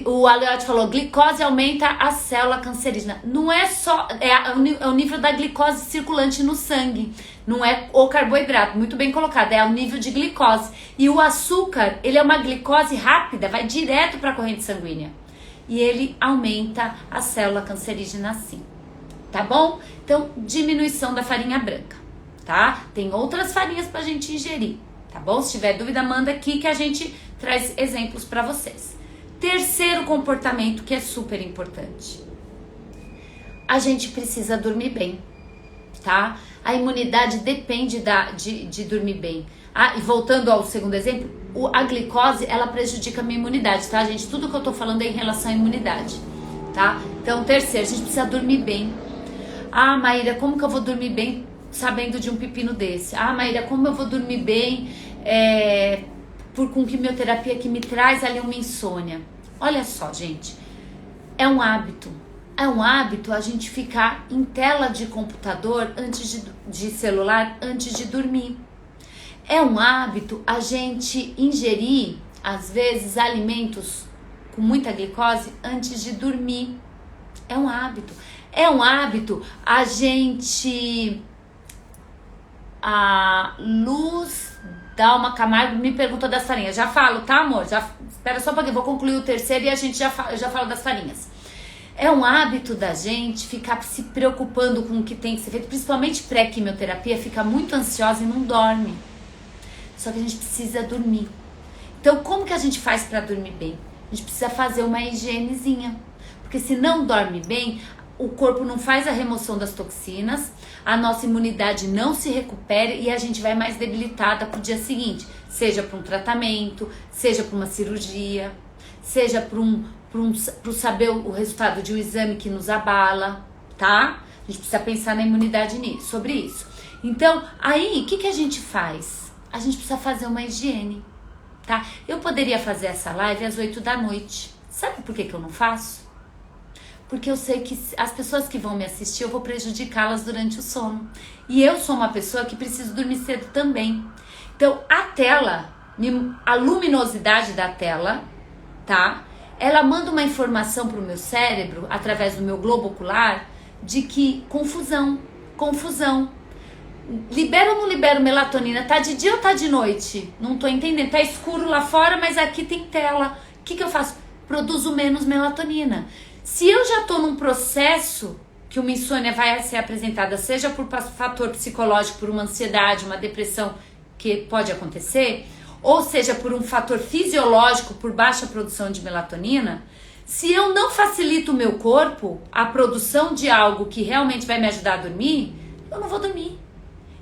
Speaker 1: O Aleote falou, glicose aumenta a célula cancerígena. Não é só, é o nível da glicose circulante no sangue. Não é o carboidrato, muito bem colocado, é o nível de glicose. E o açúcar, ele é uma glicose rápida, vai direto para a corrente sanguínea. E ele aumenta a célula cancerígena sim. Tá bom? Então, diminuição da farinha branca, tá? Tem outras farinhas pra gente ingerir, tá bom? Se tiver dúvida, manda aqui que a gente traz exemplos para vocês. Terceiro comportamento que é super importante. A gente precisa dormir bem, tá? A imunidade depende de dormir bem. Ah, e voltando ao segundo exemplo, a glicose, ela prejudica a minha imunidade, tá, gente? Tudo que eu tô falando é em relação à imunidade, tá? Então, terceiro, a gente precisa dormir bem. Ah, Maíra, como que eu vou dormir bem sabendo de um pepino desse? Ah, Maíra, como eu vou dormir bem com quimioterapia que me traz ali uma insônia? Olha só, gente, é um hábito. É um hábito a gente ficar em tela de computador, de celular, antes de dormir. É um hábito a gente ingerir, às vezes, alimentos com muita glicose antes de dormir. É um hábito. É um hábito a gente... A Luz Dalma Camargo me perguntou das farinhas. Já falo, tá, amor? Espera só um pouquinho, vou concluir o terceiro e eu já falo das farinhas. É um hábito da gente ficar se preocupando com o que tem que ser feito, principalmente pré-quimioterapia, fica muito ansiosa e não dorme. Só que a gente precisa dormir. Então, como que a gente faz para dormir bem? A gente precisa fazer uma higienezinha. Porque se não dorme bem, o corpo não faz a remoção das toxinas, a nossa imunidade não se recupera e a gente vai mais debilitada pro dia seguinte. Seja para um tratamento, seja para uma cirurgia, seja para saber o resultado de um exame que nos abala, tá? A gente precisa pensar na imunidade sobre isso. Então, aí, o que a gente faz? A gente precisa fazer uma higiene, tá? Eu poderia fazer essa live às 8 da noite. Sabe por que eu não faço? Porque eu sei que as pessoas que vão me assistir, eu vou prejudicá-las durante o sono. E eu sou uma pessoa que preciso dormir cedo também. Então, a tela, a luminosidade da tela, tá? Ela manda uma informação pro meu cérebro, através do meu globo ocular, de que confusão. Libero ou não libero melatonina? Tá de dia ou tá de noite? Não tô entendendo. Tá escuro lá fora, mas aqui tem tela. O que eu faço? Produzo menos melatonina. Se eu já tô num processo que uma insônia vai ser apresentada, seja por fator psicológico, por uma ansiedade, uma depressão que pode acontecer, ou seja, por um fator fisiológico, por baixa produção de melatonina, se eu não facilito o meu corpo a produção de algo que realmente vai me ajudar a dormir, eu não vou dormir.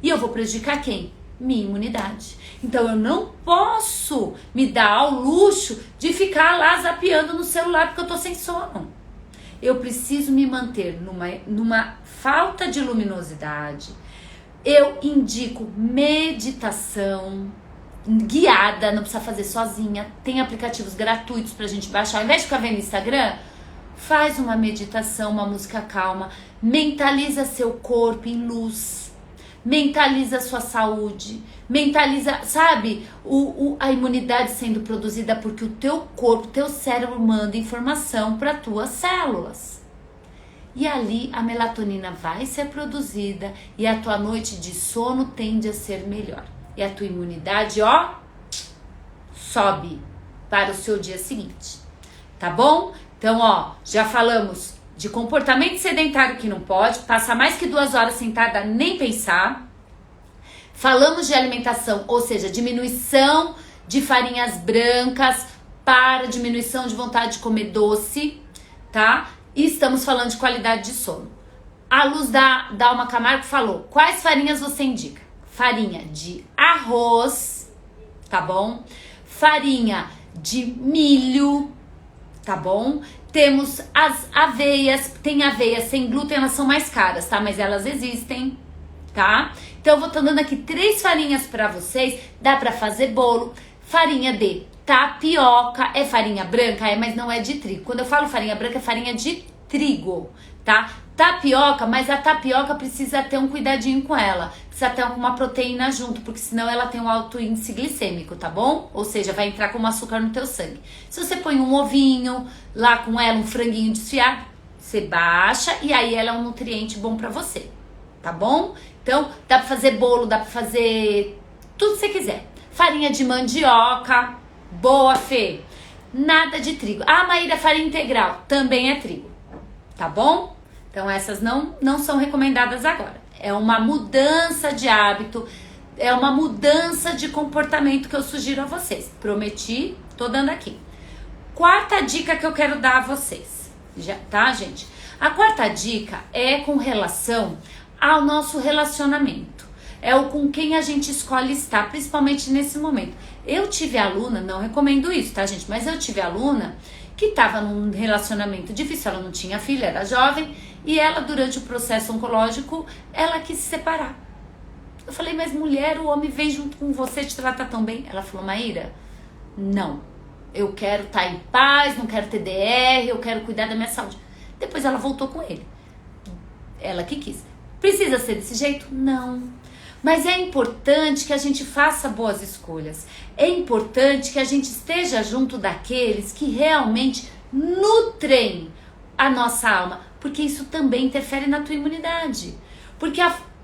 Speaker 1: E eu vou prejudicar quem? Minha imunidade. Então eu não posso me dar ao luxo de ficar lá zapeando no celular porque eu tô sem sono. Eu preciso me manter numa falta de luminosidade. Eu indico meditação guiada, não precisa fazer sozinha. Tem aplicativos gratuitos pra gente baixar. Ao invés de ficar vendo Instagram, faz uma meditação, uma música calma. Mentaliza seu corpo em luz. Mentaliza sua saúde. Mentaliza, sabe, a imunidade sendo produzida porque o teu corpo, teu cérebro manda informação para tuas células. E ali a melatonina vai ser produzida e a tua noite de sono tende a ser melhor. E a tua imunidade, ó, sobe para o seu dia seguinte. Tá bom? Então, ó, já falamos de comportamento sedentário que não pode, passar mais que 2 horas sentada, nem pensar. Falamos de alimentação, ou seja, diminuição de farinhas brancas para diminuição de vontade de comer doce, tá? E estamos falando de qualidade de sono. A Luz da Dalma Camargo falou, quais farinhas você indica? Farinha de arroz, tá bom? Farinha de milho, tá bom? Temos as aveias, tem aveias sem glúten, elas são mais caras, tá? Mas elas existem, tá? Então eu vou estar dando aqui 3 farinhas pra vocês, dá pra fazer bolo. Farinha de tapioca, é farinha branca? É, mas não é de trigo. Quando eu falo farinha branca, é farinha de trigo, tá? Tapioca, mas a tapioca precisa ter um cuidadinho com ela. Precisa ter uma proteína junto, porque senão ela tem um alto índice glicêmico, tá bom? Ou seja, vai entrar como açúcar no teu sangue. Se você põe um ovinho lá com ela, um franguinho desfiado, você baixa e aí ela é um nutriente bom pra você, tá bom? Então, dá pra fazer bolo, dá pra fazer tudo que você quiser. Farinha de mandioca, boa, Fê. Nada de trigo. Ah, Maíra, farinha integral, também é trigo, tá bom? Então, essas não são recomendadas agora. É uma mudança de hábito, é uma mudança de comportamento que eu sugiro a vocês. Prometi, tô dando aqui. 4ª dica que eu quero dar a vocês, já, tá, gente? A 4ª dica é com relação ao nosso relacionamento. É o com quem a gente escolhe estar, principalmente nesse momento. Eu tive aluna, não recomendo isso, tá, gente? Mas eu tive aluna que estava num relacionamento difícil, ela não tinha filha, era jovem, e ela, durante o processo oncológico, ela quis se separar. Eu falei, mas mulher, o homem vem junto com você, te trata tão bem. Ela falou, Maíra, não, eu quero estar em paz, não quero ter DR, eu quero cuidar da minha saúde. Depois ela voltou com ele. Ela que quis. Precisa ser desse jeito? Não. Mas é importante que a gente faça boas escolhas. É importante que a gente esteja junto daqueles que realmente nutrem a nossa alma, porque isso também interfere na tua imunidade. Porque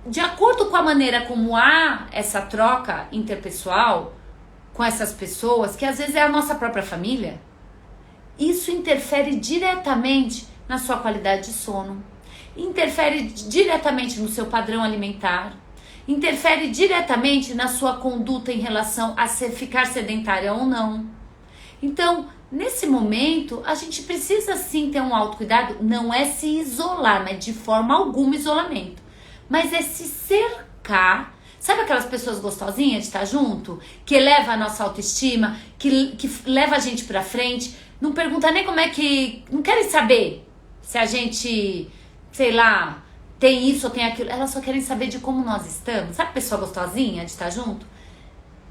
Speaker 1: de acordo com a maneira como há essa troca interpessoal com essas pessoas, que às vezes é a nossa própria família, isso interfere diretamente na sua qualidade de sono, interfere diretamente no seu padrão alimentar, interfere diretamente na sua conduta em relação a ficar sedentária ou não. Então, nesse momento, a gente precisa sim ter um autocuidado, não é se isolar, mas de forma alguma isolamento, mas é se cercar. Sabe aquelas pessoas gostosinhas de estar junto? Que eleva a nossa autoestima, que leva a gente pra frente, não pergunta nem como é que... Não querem saber se a gente, sei lá, tem isso ou tem aquilo. Elas só querem saber de como nós estamos. Sabe pessoa gostosinha de estar junto?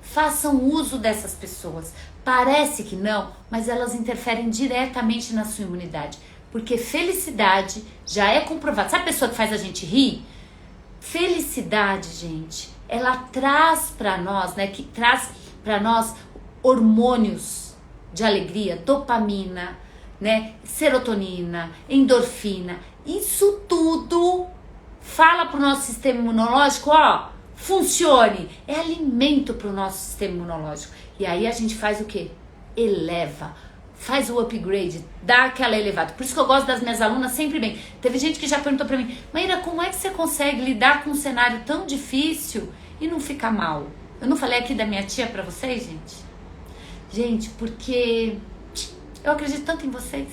Speaker 1: Façam uso dessas pessoas. Parece que não, mas elas interferem diretamente na sua imunidade. Porque felicidade já é comprovado. Sabe a pessoa que faz a gente rir? Felicidade, gente, ela traz pra nós, né? Que traz pra nós hormônios de alegria, dopamina, né? Serotonina, endorfina. Isso tudo fala pro nosso sistema imunológico, ó, funcione. É alimento pro nosso sistema imunológico. E aí a gente faz o quê? Eleva, faz o upgrade, dá aquela elevada. Por isso que eu gosto das minhas alunas sempre bem. Teve gente que já perguntou pra mim, Maíra, como é que você consegue lidar com um cenário tão difícil e não ficar mal? Eu não falei aqui da minha tia pra vocês, gente? Gente, porque eu acredito tanto em vocês.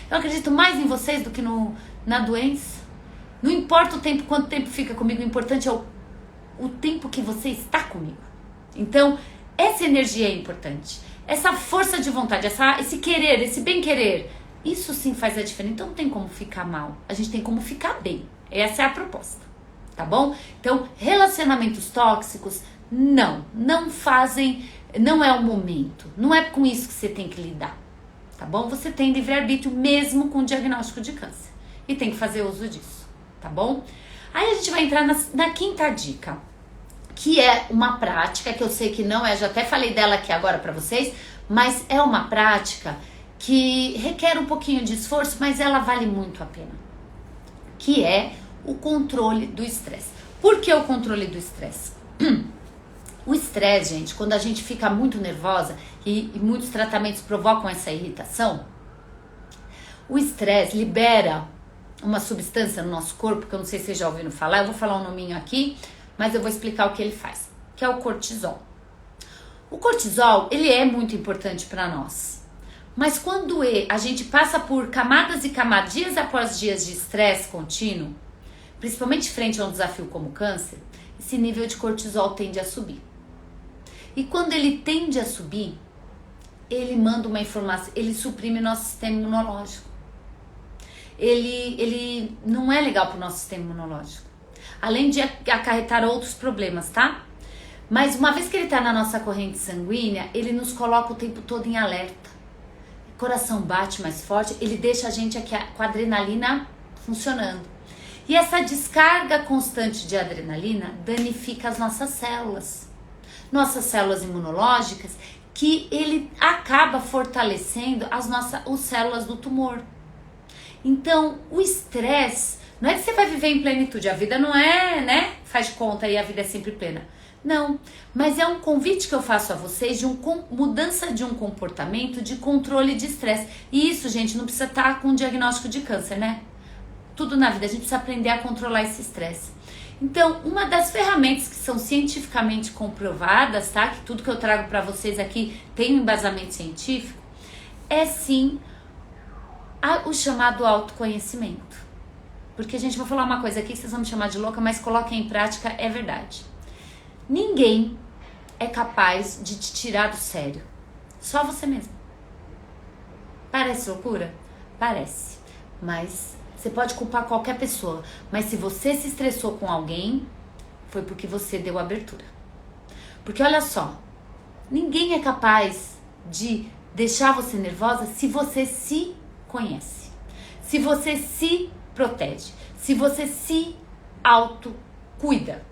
Speaker 1: Eu acredito mais em vocês do que na doença. Não importa o tempo, quanto tempo fica comigo, o importante é o tempo que você está comigo. Então, essa energia é importante. Essa força de vontade, esse querer, esse bem-querer, isso sim faz a diferença. Então não tem como ficar mal, a gente tem como ficar bem. Essa é a proposta, tá bom? Então, relacionamentos tóxicos, não fazem, não é o momento. Não é com isso que você tem que lidar, tá bom? Você tem livre-arbítrio mesmo com o diagnóstico de câncer. E tem que fazer uso disso, tá bom? Aí a gente vai entrar na quinta dica, que é uma prática que eu sei que não é, já até falei dela aqui agora pra vocês, mas é uma prática que requer um pouquinho de esforço, mas ela vale muito a pena, que é o controle do estresse. Por que o controle do estresse? O estresse, gente, quando a gente fica muito nervosa e muitos tratamentos provocam essa irritação, o estresse libera uma substância no nosso corpo, que eu não sei se vocês já ouviram falar, eu vou falar um nominho aqui, mas eu vou explicar o que ele faz, que é o cortisol. O cortisol, ele é muito importante para nós. Mas quando a gente passa por camadas e camadas, dias após dias de estresse contínuo, principalmente frente a um desafio como o câncer, esse nível de cortisol tende a subir. E quando ele tende a subir, ele manda uma informação, ele suprime nosso sistema imunológico. Ele não é legal para o nosso sistema imunológico. Além de acarretar outros problemas, tá? Mas uma vez que ele tá na nossa corrente sanguínea, ele nos coloca o tempo todo em alerta. O coração bate mais forte, ele deixa a gente aqui com a adrenalina funcionando. E essa descarga constante de adrenalina danifica as nossas células imunológicas, que ele acaba fortalecendo as células do tumor. Então, o estresse, não é que você vai viver em plenitude, a vida não é, né? Faz de conta e a vida é sempre plena. Não, mas é um convite que eu faço a vocês de mudança de um comportamento de controle de estresse. E isso, gente, não precisa estar com diagnóstico de câncer, né? Tudo na vida, a gente precisa aprender a controlar esse estresse. Então, uma das ferramentas que são cientificamente comprovadas, tá? Que tudo que eu trago para vocês aqui tem um embasamento científico, é sim o chamado autoconhecimento. Porque, gente, vou falar uma coisa aqui que vocês vão me chamar de louca, mas coloquem em prática, é verdade. Ninguém é capaz de te tirar do sério. Só você mesmo. Parece loucura? Parece. Mas você pode culpar qualquer pessoa. Mas se você se estressou com alguém, foi porque você deu abertura. Porque olha só, ninguém é capaz de deixar você nervosa se você se conhece. Se você se protege. Se você se autocuida.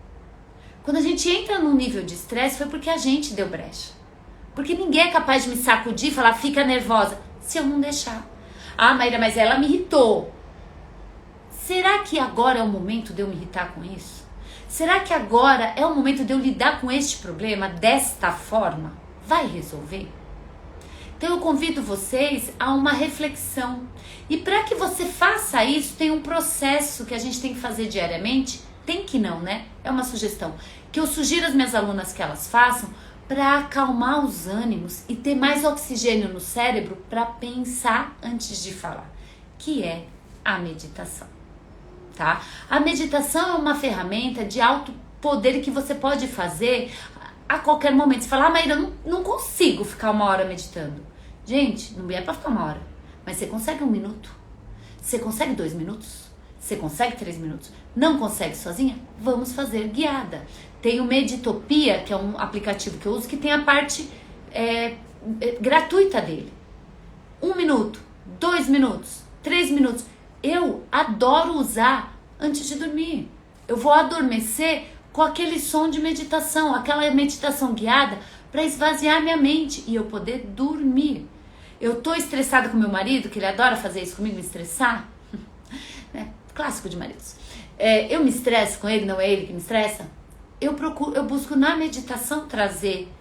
Speaker 1: Quando a gente entra num nível de estresse, foi porque a gente deu brecha. Porque ninguém é capaz de me sacudir e falar, fica nervosa, se eu não deixar. Ah, Maíra, mas ela me irritou. Será que agora é o momento de eu me irritar com isso? Será que agora é o momento de eu lidar com este problema desta forma? Vai resolver? Então eu convido vocês a uma reflexão. E para que você faça isso, tem um processo que a gente tem que fazer diariamente. Tem que não, né? É uma sugestão. Que eu sugiro às minhas alunas que elas façam para acalmar os ânimos e ter mais oxigênio no cérebro para pensar antes de falar. Que é a meditação, tá? A meditação é uma ferramenta de alto poder que você pode fazer a qualquer momento. Você fala, Maíra, não consigo ficar 1 hora meditando. Gente, não é para ficar 1 hora, mas você consegue 1 minuto? Você consegue 2 minutos? Você consegue 3 minutos? Não consegue sozinha? Vamos fazer guiada. Tem o Meditopia, que é um aplicativo que eu uso, que tem a parte gratuita dele. 1 minuto, 2 minutos, 3 minutos. Eu adoro usar antes de dormir. Eu vou adormecer com aquele som de meditação, aquela meditação guiada para esvaziar minha mente e eu poder dormir. Eu tô estressada com meu marido, que ele adora fazer isso comigo, me estressar. Né? Clássico de maridos. Eu me estresso com ele, não é ele que me estressa. Eu busco na meditação trazer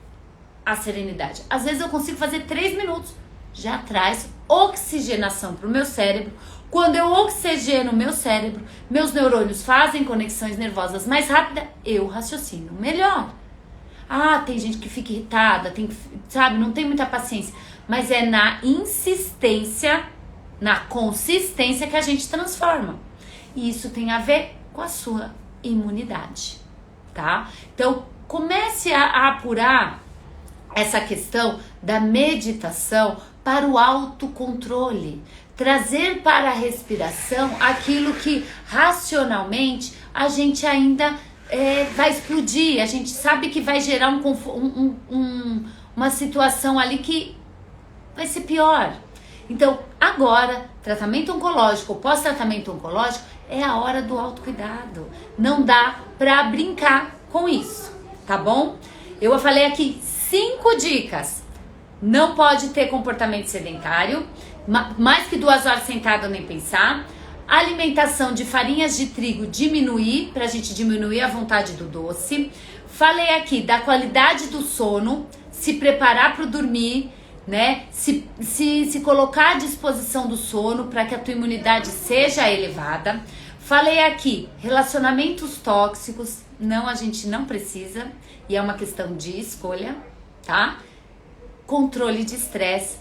Speaker 1: a serenidade. Às vezes eu consigo fazer 3 minutos. já traz oxigenação para o meu cérebro. Quando eu oxigeno o meu cérebro, meus neurônios fazem conexões nervosas mais rápidas, eu raciocino melhor. Ah, tem gente que fica irritada, sabe, não tem muita paciência. Mas é na insistência, na consistência que a gente transforma. E isso tem a ver com a sua imunidade, tá? Então, comece a apurar essa questão da meditação para o autocontrole. Trazer para a respiração aquilo que racionalmente a gente ainda vai explodir. A gente sabe que vai gerar uma situação ali que vai ser pior. Então, agora, tratamento oncológico ou pós-tratamento oncológico é a hora do autocuidado. Não dá pra brincar com isso, tá bom? Eu falei aqui 5 dicas. Não pode ter comportamento sedentário, mais que 2 horas sentado nem pensar. Alimentação de farinhas de trigo diminuir, pra gente diminuir a vontade do doce. Falei aqui da qualidade do sono, se preparar para dormir, né? Se colocar à disposição do sono para que a tua imunidade seja elevada. Falei aqui, relacionamentos tóxicos, não, a gente não precisa, e é uma questão de escolha, tá? Controle de estresse,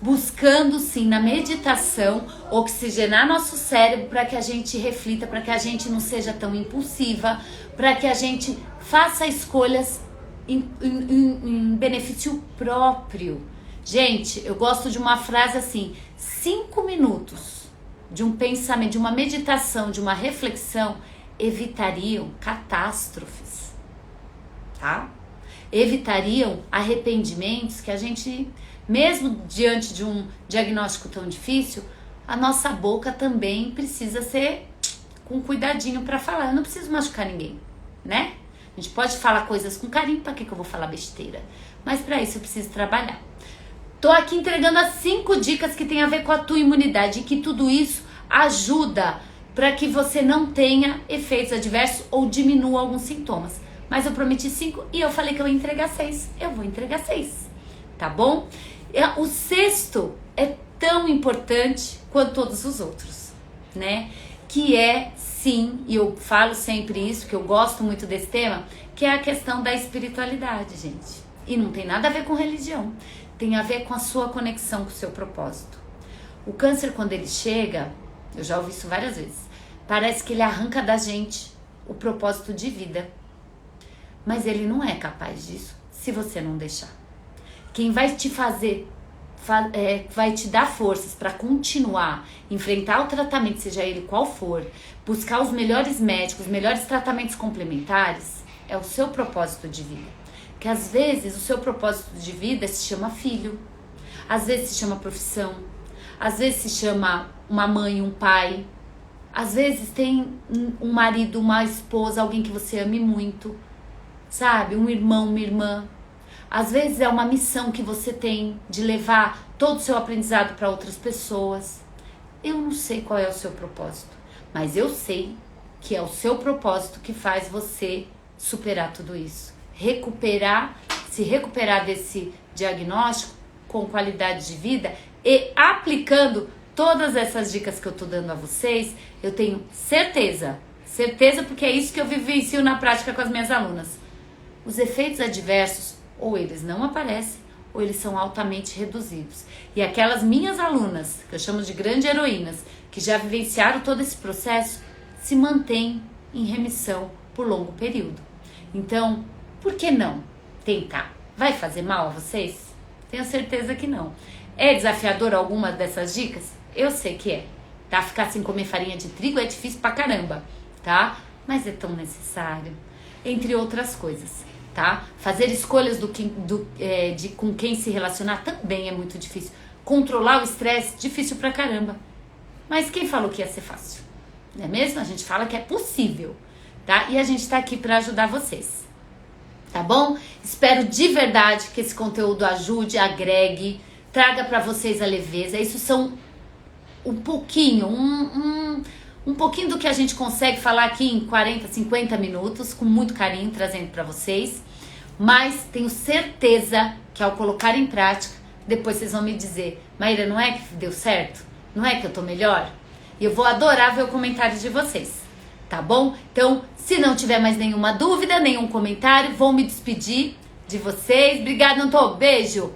Speaker 1: buscando sim na meditação oxigenar nosso cérebro para que a gente reflita, para que a gente não seja tão impulsiva, para que a gente faça escolhas em benefício próprio. Gente, eu gosto de uma frase assim: 5 minutos de um pensamento, de uma meditação, de uma reflexão evitariam catástrofes, tá? Evitariam arrependimentos que a gente, mesmo diante de um diagnóstico tão difícil, a nossa boca também precisa ser com cuidadinho para falar. Eu não preciso machucar ninguém, né? A gente pode falar coisas com carinho, para que eu vou falar besteira? Mas para isso eu preciso trabalhar. Tô aqui entregando as 5 dicas que tem a ver com a tua imunidade e que tudo isso ajuda para que você não tenha efeitos adversos ou diminua alguns sintomas. Mas eu prometi 5 e eu falei que eu ia entregar 6. Eu vou entregar 6, tá bom? O 6º é tão importante quanto todos os outros, né? Que é, sim, e eu falo sempre isso, que eu gosto muito desse tema, que é a questão da espiritualidade, gente. E não tem nada a ver com religião. Tem a ver com a sua conexão com o seu propósito. O câncer, quando ele chega, eu já ouvi isso várias vezes, parece que ele arranca da gente o propósito de vida. Mas ele não é capaz disso se você não deixar. Quem vai te fazer, vai te dar forças para continuar, enfrentar o tratamento, seja ele qual for, buscar os melhores médicos, os melhores tratamentos complementares, é o seu propósito de vida. Que às vezes o seu propósito de vida se chama filho, às vezes se chama profissão, às vezes se chama uma mãe, um pai, às vezes tem um marido, uma esposa, alguém que você ame muito, sabe? Um irmão, uma irmã. Às vezes é uma missão que você tem de levar todo o seu aprendizado para outras pessoas. Eu não sei qual é o seu propósito, mas eu sei que é o seu propósito que faz você superar tudo isso. Se recuperar desse diagnóstico com qualidade de vida e aplicando todas essas dicas que eu tô dando a vocês, eu tenho certeza porque é isso que eu vivencio na prática com as minhas alunas. Os efeitos adversos, ou eles não aparecem, ou eles são altamente reduzidos. E aquelas minhas alunas, que eu chamo de grandes heroínas, que já vivenciaram todo esse processo, se mantêm em remissão por longo período. Então, por que não tentar? Vai fazer mal a vocês? Tenho certeza que não. É desafiador alguma dessas dicas? Eu sei que é, tá? Ficar sem comer farinha de trigo é difícil pra caramba, tá? Mas é tão necessário, entre outras coisas, tá? Fazer escolhas de com quem se relacionar também é muito difícil. Controlar o estresse, difícil pra caramba. Mas quem falou que ia ser fácil? Não é mesmo? A gente fala que é possível, tá? E a gente tá aqui pra ajudar vocês, tá bom? Espero de verdade que esse conteúdo ajude, agregue, traga pra vocês a leveza. Isso são um pouquinho, um pouquinho do que a gente consegue falar aqui em 40, 50 minutos, com muito carinho, trazendo pra vocês. Mas tenho certeza que ao colocar em prática, depois vocês vão me dizer, Maíra, não é que deu certo? Não é que eu tô melhor? E eu vou adorar ver o comentário de vocês, tá bom? Então, se não tiver mais nenhuma dúvida, nenhum comentário, vou me despedir de vocês. Obrigada, Antô. Beijo.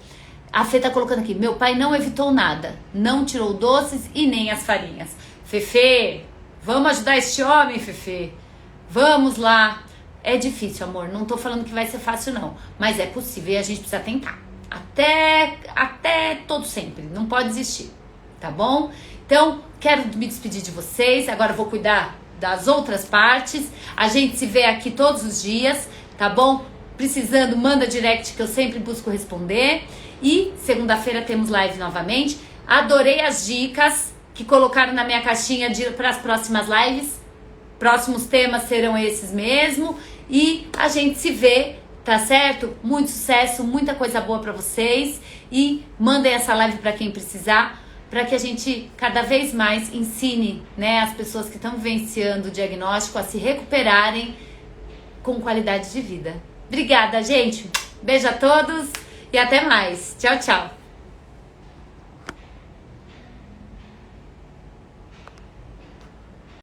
Speaker 1: A Fê tá colocando aqui, meu pai não evitou nada, não tirou doces e nem as farinhas. Fefe, vamos ajudar este homem, Fefe. Vamos lá. É difícil, amor, não tô falando que vai ser fácil não, mas é possível e a gente precisa tentar. Até todo sempre, não pode desistir, tá bom? Então, quero me despedir de vocês, agora vou cuidar das outras partes. A gente se vê aqui todos os dias, tá bom? Precisando, manda direct que eu sempre busco responder. E segunda-feira temos live novamente. Adorei as dicas que colocaram na minha caixinha para as próximas lives. Próximos temas serão esses mesmo. E a gente se vê, tá certo? Muito sucesso, muita coisa boa para vocês. E mandem essa live para quem precisar, para que a gente cada vez mais ensine, né, as pessoas que estão vivenciando o diagnóstico a se recuperarem com qualidade de vida. Obrigada, gente. Beijo a todos e até mais. Tchau, tchau.